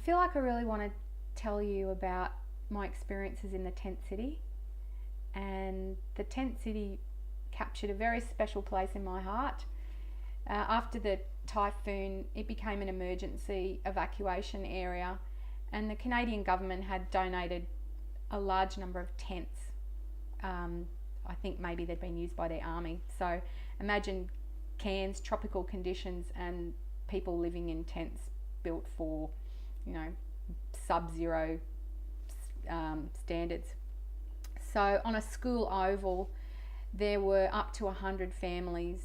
feel like I really want to tell you about my experiences in the tent city. And the tent city captured a very special place in my heart. After the typhoon, it became an emergency evacuation area, and the Canadian government had donated a large number of tents. I think maybe they'd been used by their army. So imagine Cairns, tropical conditions, and people living in tents built for, sub-zero standards. So on a school oval, there were up to 100 families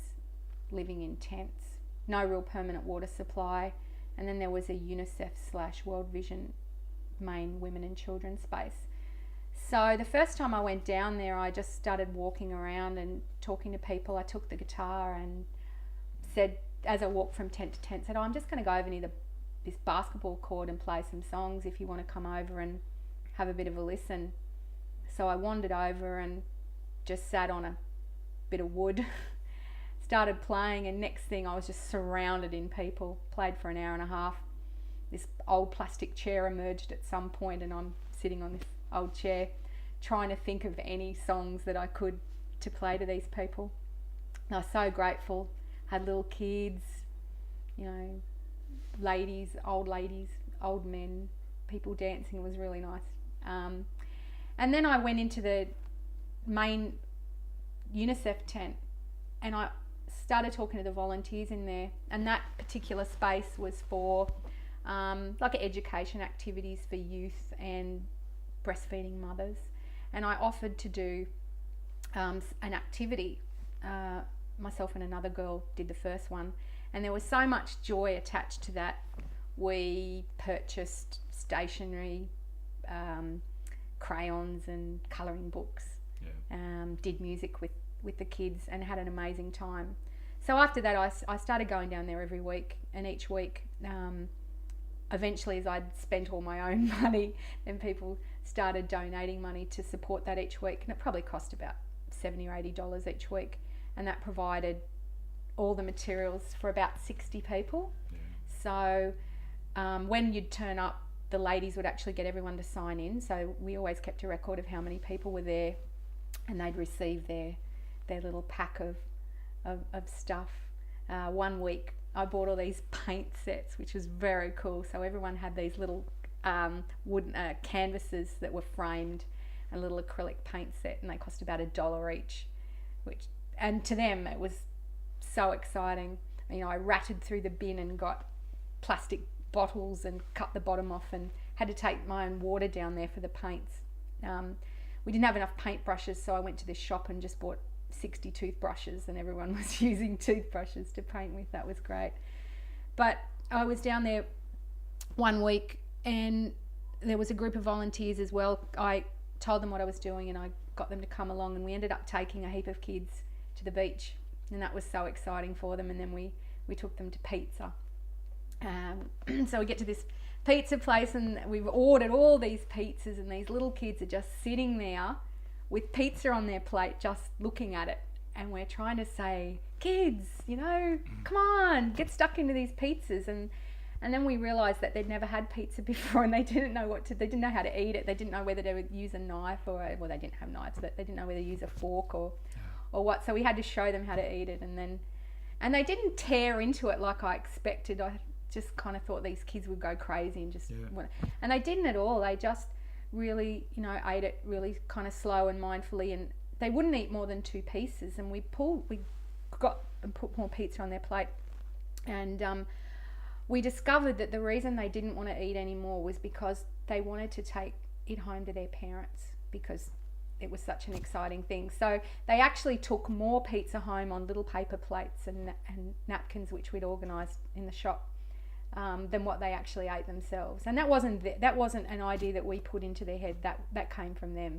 living in tents, no real permanent water supply, and then there was a UNICEF/World Vision main women and children space. So the first time I went down there, I just started walking around and talking to people. I took the guitar and said, as I walked from tent to tent, said, I'm just going to go over near this basketball court and play some songs if you want to come over and have a bit of a listen. So I wandered over and just sat on a bit of wood, started playing, and next thing I was just surrounded in people. Played for an hour and a half. This old plastic chair emerged at some point, and I'm sitting on this old chair trying to think of any songs that I could to play to these people. And I was so grateful. Had little kids, ladies, old men, people dancing. It was really nice. And then I went into the main UNICEF tent, and I started talking to the volunteers in there, and that particular space was for education activities for youth and breastfeeding mothers. And I offered to do an activity. Myself and another girl did the first one, and there was so much joy attached to that. We purchased stationery, crayons and colouring books, did music with the kids, and had an amazing time. So after that, I started going down there every week, and each week, eventually, as I'd spent all my own money, then people started donating money to support that each week, and it probably cost about $70 or $80 each week, and that provided all the materials for about 60 people. So when you'd turn up, the ladies would actually get everyone to sign in, so we always kept a record of how many people were there, and they'd receive their little pack of stuff. One week I bought all these paint sets, which was very cool. So everyone had these little wooden canvases that were framed, a little acrylic paint set, and they cost about $1 each. And to them it was so exciting. I ratted through the bin and got plastic bottles and cut the bottom off, and had to take my own water down there for the paints. We didn't have enough paintbrushes, so I went to this shop and just bought 60 toothbrushes, and everyone was using toothbrushes to paint with. That was great. But I was down there one week, and there was a group of volunteers as well. I told them what I was doing, and I got them to come along, and we ended up taking a heap of kids to the beach, and that was so exciting for them. And then we took them to pizza. So we get to this pizza place, and we've ordered all these pizzas, and these little kids are just sitting there with pizza on their plate, just looking at it. And we're trying to say, kids, come on, get stuck into these pizzas. And then we realised that they'd never had pizza before, and they didn't know they didn't know how to eat it. They didn't know whether they would use a knife they didn't have knives, but they didn't know whether to use a fork or what. So we had to show them how to eat it, and they didn't tear into it like I expected. I just kind of thought these kids would go crazy and they didn't at all. They just really, ate it really kind of slow and mindfully, and they wouldn't eat more than 2 pieces. And we got and put more pizza on their plate, and we discovered that the reason they didn't want to eat anymore was because they wanted to take it home to their parents, because it was such an exciting thing. So they actually took more pizza home on little paper plates and napkins, which we'd organised in the shop, than what they actually ate themselves. And that wasn't an idea that we put into their head. That came from them.